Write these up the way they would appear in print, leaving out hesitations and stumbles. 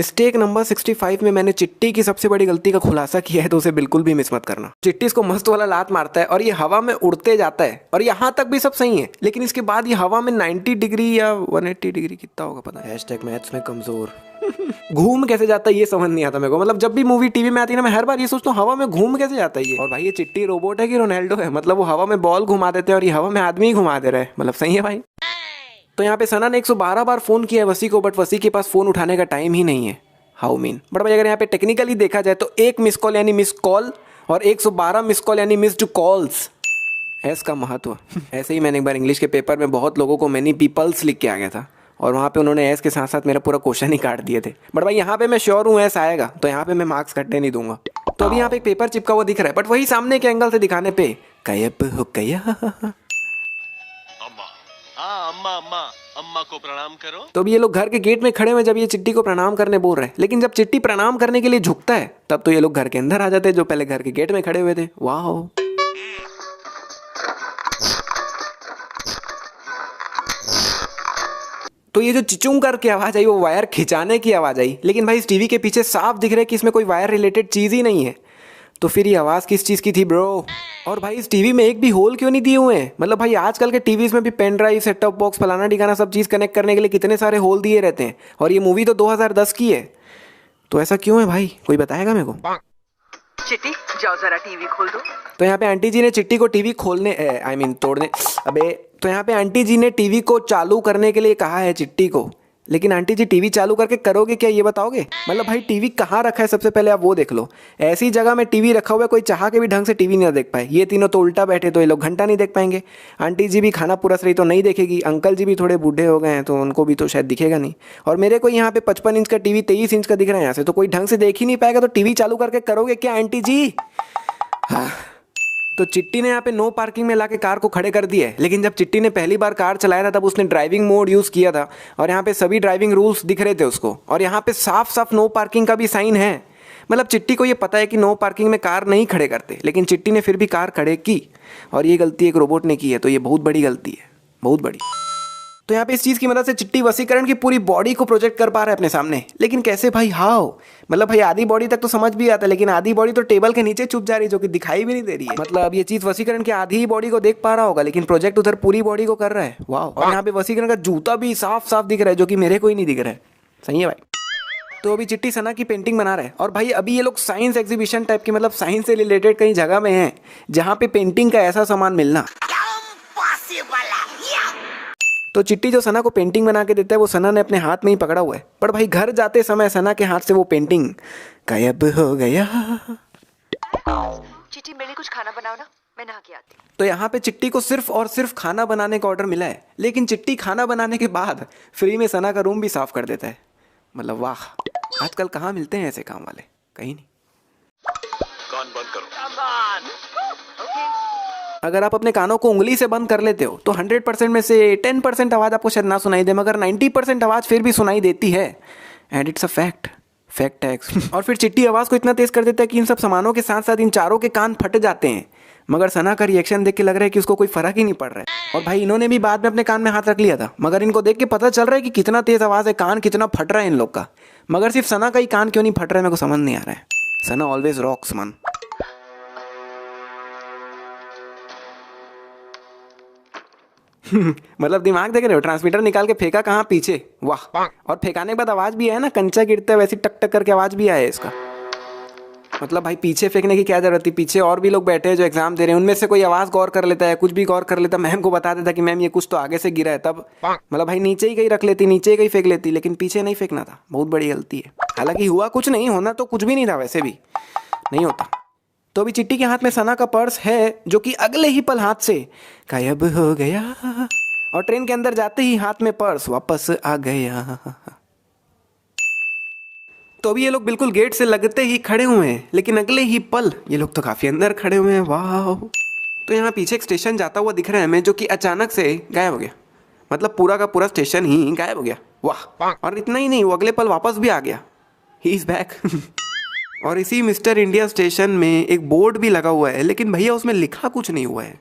Mistake number 65 में मैंने चिट्टी की सबसे बड़ी गलती का खुलासा किया है, तो उसे बिल्कुल भी मिस मत करना। चिट्टी इसको मस्त वाला लात मारता है और ये हवा में उड़ते जाता है और यहाँ तक भी सब सही है, लेकिन इसके बाद ये हवा में 90 डिग्री या 180 डिग्री कितना होगा पता है, #मैथ्स में कमजोर घूम कैसे जाता है ये समझ नहीं आता मेरे को। मतलब जब भी मूवी टीवी में आती है ना, मैं हर बार ये सोचता हूँ हवा में घूम कैसे जाता है ये। और भाई ये चिट्टी रोबोट है कि रोनाल्डो है? मतलब वो हवा में बॉल घुमा देते हैं और ये हवा में आदमी ही घुमा दे रहे हैं। मतलब सही है भाई। तो यहाँ पे सना ने 112 बार फोन किया है वसी को, बट वसी के पास फोन उठाने का टाइम ही नहीं है। How mean. बट भाई अगर यहाँ पे टेक्निकली देखा जाए तो 1 मिस कॉल यानी मिस कॉल और 112 मिस कॉल यानी मिस्ड कॉल्स। एस का महत्व ऐसे ही मैंने एक बार इंग्लिश के पेपर में बहुत लोगों को मैनी पीपल्स लिख के आ गया था और वहाँ पे उन्होंने एस के साथ साथ मेरा पूरा क्वेश्चन ही काट दिए थे। बट भाई यहाँ पे मैं श्योर हूँ एस आएगा, तो यहाँ पे मैं मार्क्स कटने नहीं दूंगा। तो अभी यहाँ पे एक पेपर चिपका हुआ दिख रहा है, बट वही सामने के एंगल से दिखाने पे कयप हो गया। अम्मा को प्रणाम करो। तो अभी ये लोग घर के गेट में खड़े हुए जब ये चिट्टी को प्रणाम करने बोल रहे हैं, लेकिन जब चिट्टी प्रणाम करने के लिए झुकता है तब तो ये लोग घर के अंदर आ जाते हैं जो पहले घर के गेट में खड़े हुए थे। वाह। तो ये जो चिचुंग करके आवाज आई वो वायर खिंचाने की आवाज आई, लेकिन भाई इस टीवी के पीछे साफ दिख रहा है कि इसमें कोई वायर रिलेटेड चीज ही नहीं है। तो फिर ये आवाज किस चीज की थी ब्रो? और भाई इस टीवी में एक भी होल क्यों नहीं दिए हुए हैं? मतलब भाई आजकल के टीवीज में भी pen drive, set top box, फलाना ठिकाना सब चीज कनेक्ट करने के लिए कितने सारे होल दिए रहते हैं, और ये मूवी तो 2010 की है। तो ऐसा क्यों है भाई, कोई बताएगा मेरे को? चिट्टी जाओ जरा टीवी खोल दो। तो यहाँ पे आंटी जी ने चिट्टी को टीवी खोलने तोड़ने तो यहाँ पे आंटी जी ने टीवी को चालू करने के लिए कहा है चिट्टी को, लेकिन आंटी जी टीवी चालू करके करोगे क्या ये बताओगे? मतलब भाई टीवी कहाँ रखा है सबसे पहले आप वो देख लो। ऐसी जगह में टीवी रखा हुआ है कोई चाह के भी ढंग से टीवी नहीं देख पाए। ये तीनों तो उल्टा बैठे तो ये लोग घंटा नहीं देख पाएंगे। आंटी जी भी खाना पूरा सही तो नहीं देखेगी, अंकल जी भी थोड़े बूढ़े हो गए हैं तो उनको भी तो शायद दिखेगा नहीं, और मेरे को यहाँ पे 55 इंच का टीवी 23 इंच का दिख रहा है यहाँ से, तो कोई ढंग से देख ही नहीं पाएगा। तो टीवी चालू करके करोगे क्या आंटी जी? हाँ। तो चिट्टी ने यहाँ पे नो पार्किंग में लाके कार को खड़े कर दिया है, लेकिन जब चिट्टी ने पहली बार कार चलाया था तब उसने ड्राइविंग मोड यूज़ किया था और यहाँ पे सभी ड्राइविंग रूल्स दिख रहे थे उसको, और यहाँ पे साफ साफ नो पार्किंग का भी साइन है। मतलब चिट्टी को ये पता है कि नो पार्किंग में कार नहीं खड़े करते, लेकिन चिट्टी ने फिर भी कार खड़े की, और ये गलती एक रोबोट ने की है, तो ये बहुत बड़ी गलती है, बहुत बड़ी। तो यहाँ पे इस चीज़ की मदद से चिट्टी वसीकरण की पूरी बॉडी को प्रोजेक्ट कर पा रहा है अपने सामने, लेकिन कैसे भाई? हाउ? मतलब भाई आधी बॉडी तक तो समझ भी आता है, लेकिन आधी बॉडी तो टेबल के नीचे छुप जा रही है जो कि दिखाई भी नहीं दे रही है। मतलब ये चीज़ वसीकरण की आधी ही बॉडी को देख पा रहा होगा, लेकिन प्रोजेक्ट उधर पूरी बॉडी को कर रहा है। वाह। और यहाँ पे वसीकरण का जूता भी साफ साफ दिख रहा है जो कि मेरे को ही नहीं दिख रहा है। सही है भाई। तो अभी चिट्टी सना की पेंटिंग बना रहा है, और भाई अभी ये लोग साइंस एग्जीबिशन टाइप की, मतलब साइंस से रिलेटेड कहीं जगह में है जहाँ पे पेंटिंग का ऐसा सामान मिलना। तो चिट्टी जो सना को पेंटिंग बना के देता है वो सना ने अपने हाथ में ही पकड़ा हुआ है, पर भाई घर जाते समय सना के हाथ से वो पेंटिंग गायब हो गया। चिट्टी मेरे लिए कुछ खाना बनाओ ना, मैं नहा के आती हूँ। तो यहाँ पे चिट्टी को सिर्फ और सिर्फ खाना बनाने का ऑर्डर मिला है, लेकिन चिट्टी खाना बनाने के बाद फ्री में सना का रूम भी साफ कर देता है। मतलब वाह, आजकल कहाँ मिलते हैं ऐसे काम वाले, कहीं नहीं। कान बंद करो। अगर आप अपने कानों को उंगली से बंद कर लेते हो तो 100% में से 10% आवाज़ आपको शायद ना सुनाई दे, मगर 90% आवाज़ फिर भी सुनाई देती है, and it's a fact tax. और फिर चिट्टी आवाज़ को इतना तेज़ कर देता है कि इन सब सामानों के साथ साथ इन चारों के कान फट जाते हैं, मगर सना का रिएक्शन देख के लग रहा है कि उसको कोई फर्क ही नहीं पड़ रहा है। और भाई इन्होंने भी बाद में अपने कान में हाथ रख लिया था, मगर इनको देख के पता चल रहा है कि कितना तेज़ आवाज़ है, कान कितना फट रहा है इन लोग का, मगर सिर्फ सना का ही कान क्यों नहीं फट रहा है मेरे को समझ नहीं आ रहा है। सना ऑलवेज रॉक्स मन। मतलब दिमाग देख रहे हो, ट्रांसमीटर निकाल के फेंका कहाँ? पीछे। वाह। और फेंकाने के बाद आवाज भी आया ना, कंचा गिरता है वैसी टक टक करके आवाज भी आया इसका। मतलब भाई पीछे फेंकने की क्या जरूरत थी? पीछे और भी लोग बैठे हैं जो एग्जाम दे रहे हैं, उनमें से कोई आवाज गौर कर लेता है, कुछ भी गौर कर लेता, मैम को बता देता कि मैम ये कुछ तो आगे से गिरा है, तब मतलब भाई नीचे ही कहीं रख लेती, नीचे ही कहीं फेंक लेती, लेकिन पीछे नहीं फेंकना था। बहुत बड़ी गलती है। हालांकि हुआ कुछ नहीं, होना तो कुछ भी नहीं था, वैसे भी नहीं होता। तो अभी चिट्टी के हाथ में सना का पर्स है जो कि अगले ही पल हाथ से गायब हो गया, और ट्रेन के अंदर जाते ही हाथ में पर्स वापस आ गया। तो अभी ये लोग बिल्कुल गेट से लगते ही खड़े हुए हैं, लेकिन अगले ही पल ये लोग तो काफी अंदर खड़े हुए हैं। वाह। तो यहाँ पीछे एक स्टेशन जाता हुआ दिख रहा है हमें, जो कि अचानक से गायब हो गया। मतलब पूरा का पूरा स्टेशन ही गायब हो गया। वाह। और इतना ही नहीं, वो अगले पल वापस भी आ गया। He is back. और इसी मिस्टर इंडिया स्टेशन में एक बोर्ड भी लगा हुआ है, लेकिन भैया उसमें लिखा कुछ नहीं हुआ है।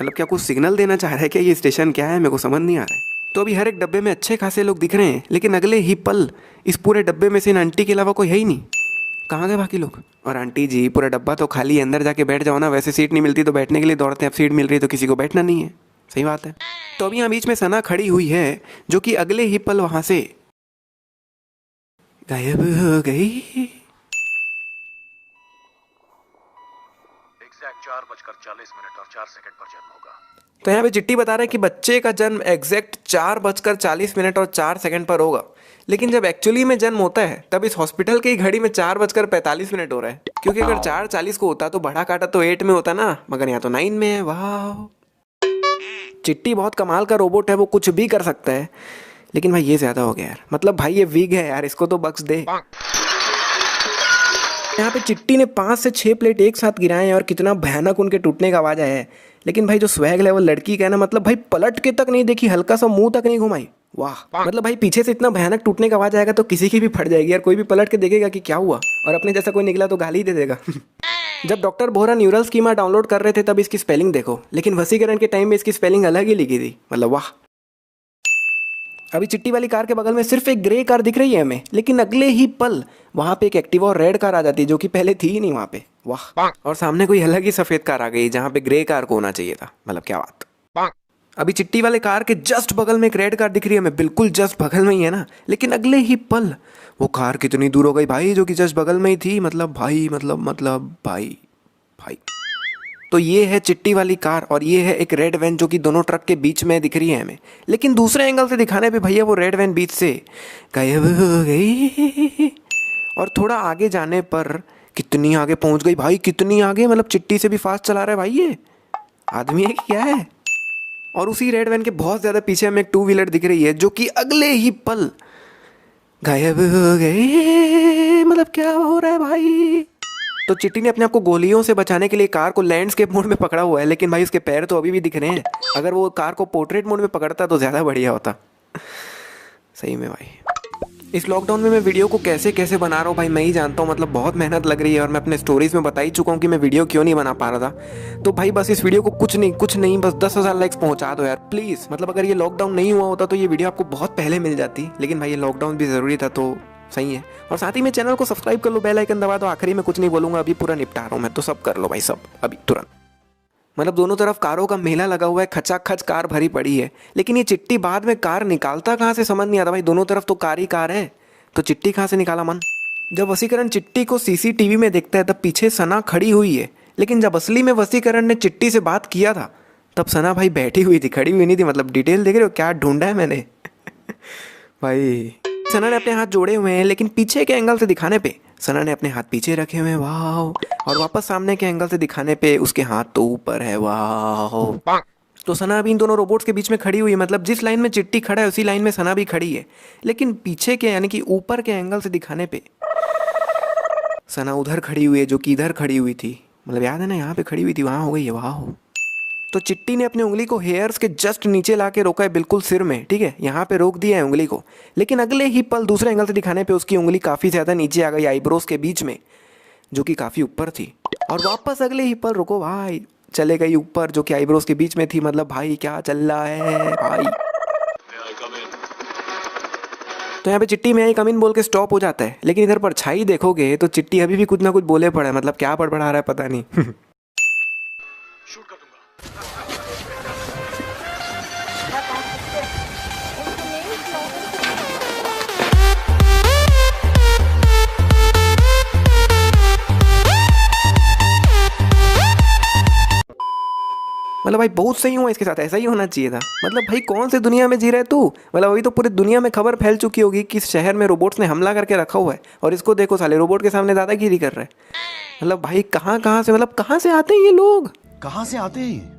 मतलब क्या कुछ सिग्नल देना चाह रहा है क्या? ये स्टेशन क्या है मेरे को समझ नहीं आ रहा है। तो अभी हर एक डब्बे में अच्छे खासे लोग दिख रहे हैं, लेकिन अगले ही पल इस पूरे डब्बे में से इन आंटी के अलावा कोई है ही नहीं। कहाँ गए बाकी लोग? और आंटी जी पूरा डब्बा तो खाली है, अंदर जाके बैठ जाओ ना, वैसे सीट नहीं मिलती तो बैठने के लिए दौड़ते हैं, अब सीट मिल रही तो किसी को बैठना नहीं है। सही बात है। तो अभी यहाँ बीच में सना खड़ी हुई है, जो कि अगले ही पल वहां से गायब हो गई। एग्जैक्ट 4:40 और 4 सेकंड पर जन्म होगा। तो यहाँ पे चिट्टी बता रहा है कि बच्चे का जन्म एग्जैक्ट 4:40 और 4 सेकंड पर होगा, लेकिन जब एक्चुअली में जन्म होता है तब इस हॉस्पिटल की घड़ी में 4:45 हो रहा है, क्योंकि अगर 4:40 को होता तो बढ़ा काटा तो 8 में होता ना, मगर यहाँ तो 9 में है। वाह, चिट्टी बहुत कमाल का रोबोट है, वो कुछ भी कर सकता है। लेकिन भाई ये ज्यादा हो गया यार, मतलब भाई ये वीक है यार, इसको तो बख्श दे। यहाँ पे चिट्टी ने 5 से 6 प्लेट एक साथ गिराए हैं और कितना भयानक उनके टूटने का आवाज आया है। लेकिन भाई जो स्वैग लेवल लड़की का है ना, मतलब भाई पलट के तक नहीं देखी, हल्का सा मुंह तक नहीं घुमाई। वाह, मतलब भाई पीछे से इतना भयानक टूटने का आवाज आएगा तो किसी की भी फट जाएगी यार, कोई भी पलट के देखेगा कि क्या हुआ, और अपने जैसा कोई निकला तो गाली दे देगा। जब doctor Bohra neural schema download कर रहे थे तब इसकी स्पेलिंग देखो, लेकिन वसीकरण के टाइम में इसकी स्पेलिंग अलग ही लिखी थी, मतलब वाह। अभी चिट्टी वाली कार के बगल में सिर्फ एक ग्रे कार दिख रही है हमें, लेकिन अगले ही पल वहां पे एक एक्टिवा और रेड कार आ जाती है, जो कि पहले थी ही नहीं वहां पे। वाह, और सामने कोई अलग ही सफेद कार आ गई जहां पे ग्रे कार को होना चाहिए था, मतलब क्या बात। अभी चिट्टी वाले कार के जस्ट बगल में एक रेड कार दिख रही है हमें, बिल्कुल जस्ट बगल में ही है ना, लेकिन अगले ही पल वो कार कितनी दूर हो गई भाई, जो कि जस्ट बगल में ही थी, मतलब भाई भाई। तो ये है चिट्टी वाली कार और ये है एक रेड वैन, जो कि दोनों ट्रक के बीच में दिख रही है हमें, लेकिन दूसरे एंगल से दिखाने पे भैया वो रेड वैन बीच से गायब हो गई। और थोड़ा आगे जाने पर कितनी आगे पहुंच गई भाई, कितनी आगे, मतलब चिट्टी से भी फास्ट चला रहा है भाई, ये आदमी है कि क्या है। और उसी रेड वैन के बहुत ज्यादा पीछे हमें एक 2 व्हीलर दिख रही है, जो कि अगले ही पल गायब हो गई। मतलब क्या हो रहा है भाई। तो चिट्टी ने अपने आप को गोलियों से बचाने के लिए कार को लैंडस्केप मोड में पकड़ा हुआ है, लेकिन भाई उसके पैर तो अभी भी दिख रहे हैं। अगर वो कार को पोर्ट्रेट मोड में पकड़ता तो ज़्यादा बढ़िया होता। सही में भाई, इस लॉकडाउन में मैं वीडियो को कैसे कैसे बना रहा हूँ भाई मैं ही जानता हूँ, मतलब बहुत मेहनत लग रही है, और मैं अपने स्टोरीज में बता ही चुका हूँ कि मैं वीडियो क्यों नहीं बना पा रहा था। तो भाई बस इस वीडियो को कुछ नहीं बस 10,000 लाइक्स पहुँचा दो यार प्लीज़। मतलब अगर ये लॉकडाउन नहीं हुआ होता तो ये वीडियो आपको बहुत पहले मिल जाती, लेकिन भाई ये लॉकडाउन भी ज़रूरी था, तो सही है। और साथ ही में चैनल को सब्सक्राइब कर लो, बेल आइकन दबा दो। आखिरी में कुछ नहीं बोलूँगा, अभी पूरा निपटा रहा हूँ मैं, तो सब कर लो भाई, सब अभी तुरंत। मतलब दोनों तरफ कारों का मेला लगा हुआ है, खचाखच कार भरी पड़ी है, लेकिन ये चिट्टी बाद में कार निकालता कहाँ से समझ नहीं आता भाई, दोनों तरफ तो कार ही कार है, तो चिट्टी कहाँ से निकाला मन। जब वसीकरण चिट्टी को सीसीटीवी में देखता है तब पीछे सना खड़ी हुई है, लेकिन जब असली में वसीकरण ने चिट्टी से बात किया था तब सना भाई बैठी हुई थी, खड़ी हुई नहीं थी। मतलब डिटेल देख रहे हो क्या ढूंढा है मैंने। भाई सना ने अपने हाथ जोड़े हुए हैं, लेकिन पीछे के एंगल से दिखाने पे सना ने अपने हाथ पीछे रखे हुए हैं, वाह। और वापस सामने के एंगल से दिखाने पे उसके हाथ तो ऊपर है, वाह। तो सना अभी इन दोनों रोबोट्स के बीच में खड़ी हुई है, मतलब जिस लाइन में चिट्टी खड़ा है उसी लाइन में सना भी खड़ी है, लेकिन पीछे के यानी कि ऊपर के एंगल से दिखाने पे सना उधर खड़ी हुई है, जो कि इधर खड़ी हुई थी। मतलब याद है ना, यहाँ पे खड़ी हुई थी, वहाँ हो गई है, वाह। तो चिट्टी ने अपनी उंगली को हेयर्स के जस्ट नीचे ला के रोका है, बिल्कुल सिर में, ठीक है, यहाँ पे रोक दिया है उंगली को, लेकिन अगले ही पल दूसरे एंगल से दिखाने पे उसकी उंगली काफ़ी ज़्यादा नीचे आ गई आईब्रोज के बीच में, जो कि काफ़ी ऊपर थी। और वापस अगले ही पल रुको भाई, चले गई ऊपर, जो कि आईब्रोज के बीच में थी। मतलब भाई क्या चल रहा है भाई। तो यहाँ पे चिट्टी में आई कम इन बोल के स्टॉप हो जाता है, लेकिन इधर परछाई देखोगे तो चिट्टी अभी भी कुछ ना कुछ बोले पड़ा है, मतलब क्या बड़बड़ा रहा है पता नहीं। शूट कर दूंगा। मतलब भाई बहुत सही हुआ इसके साथ, ऐसा ही होना चाहिए था। मतलब भाई कौन से दुनिया में जी रहा है तू। मतलब अभी तो पूरी दुनिया में खबर फैल चुकी होगी कि इस शहर में रोबोट्स ने हमला करके रखा हुआ है, और इसको देखो साले रोबोट के सामने दादागिरी कर रहे हैं। मतलब भाई कहाँ से, मतलब कहाँ से आते हैं ये लोग, कहाँ से आते हैं।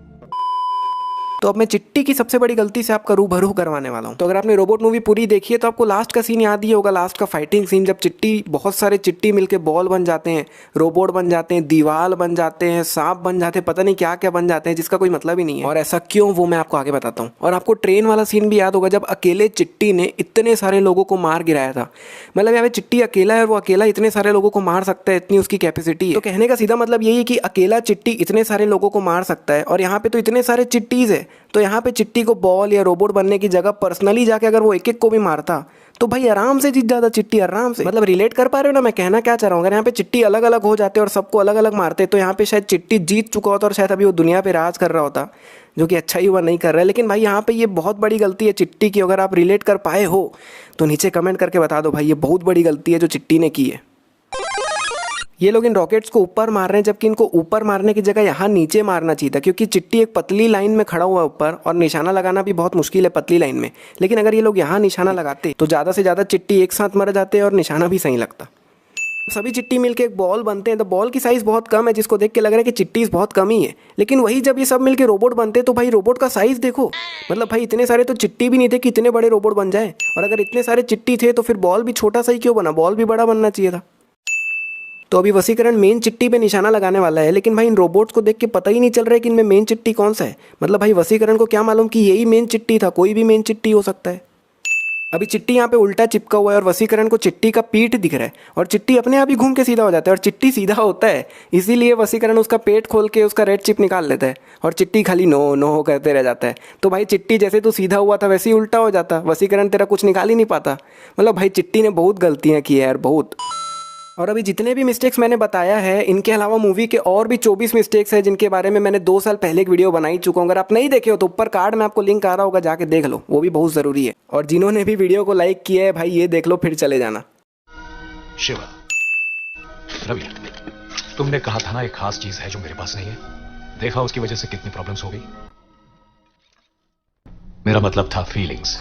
तो अब मैं चिट्टी की सबसे बड़ी गलती से आपका रूबरू करवाने वाला हूँ। तो अगर आपने रोबोट मूवी पूरी देखी है तो आपको लास्ट का सीन याद ही होगा, लास्ट का फाइटिंग सीन, जब चिट्टी बहुत सारे चिट्टी मिलके बॉल बन जाते हैं, रोबोट बन जाते हैं, दीवार बन जाते हैं, सांप बन जाते हैं, पता नहीं क्या क्या बन जाते हैं जिसका कोई मतलब ही नहीं है। और ऐसा क्यों वो मैं आपको आगे बताता हूँ। और आपको ट्रेन वाला सीन भी याद होगा, जब अकेले चिट्टी ने इतने सारे लोगों को मार गिराया था। मतलब यहाँ पे चिट्टी अकेला है और वो अकेला इतने सारे लोगों को मार सकता है, इतनी उसकी कैपेसिटी है। तो कहने का सीधा मतलब यही है कि अकेला चिट्टी इतने सारे लोगों को मार सकता है, और यहाँ पे तो इतने सारे चिट्टीज है तो यहाँ पे चिट्टी को बॉल या रोबोट बनने की जगह पर्सनली जाके अगर वो एक एक को भी मारता तो भाई आराम से जीत जाता चिट्टी, आराम से। मतलब रिलेट कर पा रहे हो ना मैं कहना क्या चाह रहा हूँ? अगर यहाँ पे चिट्टी अलग अलग हो जाते और सबको अलग अलग मारते तो यहाँ पे शायद चिट्टी जीत चुका होता और शायद अभी वो दुनिया पे राज कर रहा होता, जो कि अच्छा ही हुआ नहीं कर रहा है। लेकिन भाई यहाँ पे ये बहुत बड़ी गलती है चिट्टी की। अगर आप रिलेट कर पाए हो तो नीचे कमेंट करके बता दो भाई, ये बहुत बड़ी गलती है जो चिट्टी ने की है। ये लोग इन रॉकेट्स को ऊपर मार रहे हैं जबकि इनको ऊपर मारने की जगह यहाँ नीचे मारना चाहिए था, क्योंकि चिट्टी एक पतली लाइन में खड़ा हुआ है ऊपर और निशाना लगाना भी बहुत मुश्किल है पतली लाइन में। लेकिन अगर ये लोग यहाँ निशाना लगाते तो ज़्यादा से ज़्यादा चिट्टी एक साथ मर जाते और निशाना भी सही लगता। सभी चिट्टी मिलके एक बॉल बनते हैं तो बॉल की साइज़ बहुत कम है, जिसको देख के लग रहा है कि चिट्टी बहुत कम ही है। लेकिन वही जब ये सब मिलके रोबोट बनते तो भाई रोबोट का साइज़ देखो, मतलब भाई इतने सारे तो चिट्टी भी नहीं थे कि इतने बड़े रोबोट बन जाए। और अगर इतने सारे चिट्टी थे तो फिर बॉल भी छोटा सा ही क्यों बना, बॉल भी बड़ा बनना चाहिए था। तो अभी वसीकरण मेन चिट्टी पे निशाना लगाने वाला है, लेकिन भाई इन रोबोट्स को देख के पता ही नहीं चल रहा है कि इनमें मेन चिट्टी कौन सा है। मतलब भाई वसीकरण को क्या मालूम कि यही मेन चिट्टी था, कोई भी मेन चिट्टी हो सकता है। अभी चिट्टी यहाँ पे उल्टा चिपका हुआ है और वसीकरण को चिट्टी का पीठ दिख रहा है और चिट्टी अपने आप ही घूम के सीधा हो जाता है। और चिट्टी सीधा होता है इसीलिए वसीकरण उसका पेट खोल के उसका रेड चिप निकाल लेता है और चिट्टी खाली नो नो करते रह जाता है। तो भाई चिट्टी जैसे तू सीधा हुआ था वैसे ही उल्टा हो जाता, वसीकरण तेरा कुछ निकाल ही नहीं पाता। मतलब भाई चिट्टी ने बहुत गलतियाँ की है यार, बहुत। और अभी जितने भी मिस्टेक्स मैंने बताया है इनके अलावा मूवी के और भी 24 मिस्टेक्स हैं जिनके बारे में मैंने 2 साल पहले एक वीडियो बनाई चुका हूँ। अगर आप नहीं देखे हो तो ऊपर कार्ड में आपको लिंक आ रहा होगा, जाके देख लो, वो भी बहुत ज़रूरी है। और जिन्होंने भी वीडियो को लाइक किया है भाई ये देख लो फिर चले जाना। शिवा, रवि, तुमने कहा था ना एक खास चीज है जो मेरे पास नहीं है, देखा उसकी वजह से कितनी प्रॉब्लम्स हो गई। मेरा मतलब था फीलिंग्स।